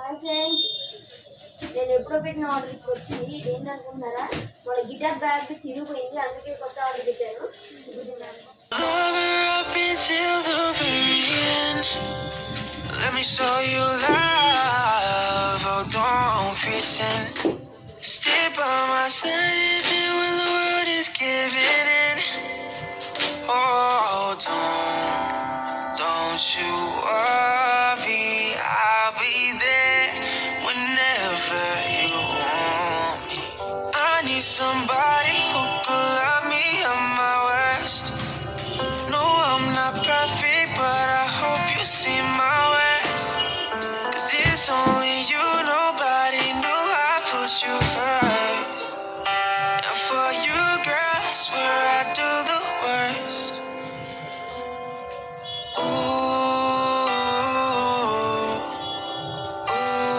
Hi friends, నేను ఎప్పుడో పెట్టిన ఆర్డర్ ఇప్పుడు వచ్చింది. ఇది ఏంటనుకుంటున్నారా? మన గిటార్ బ్యాగ్ చిరిగిపోయింది, అందుకే కొత్త ఆర్డర్ పెట్టాను. Let me show you love, oh don't pretend. Stay by my side even when the world is giving in. Oh don't you worry, I'll be there whenever you want me. I need somebody who could love me at my worst. No, I'm not perfect, but I hope you see my worth. 'Cause it's only you, nobody knew I put you first. And for you, girl, I swear I do the worst. Ooh, ooh.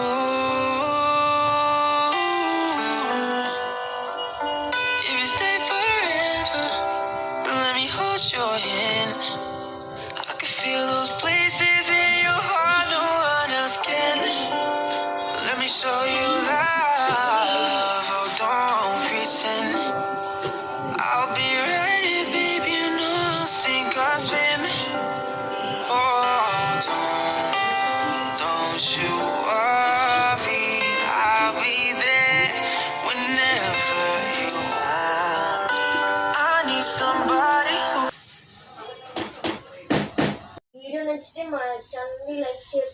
If you stay forever, let me hold your hand. I can feel those places in your heart no one else can. Let me show you love, oh don't pretend. I'll be right here, baby, you know I'll sink or swim. Oh don't you worry, I'll be there whenever you want. I need somebody who. Video నచ్చితే మా ఛానల్ని like share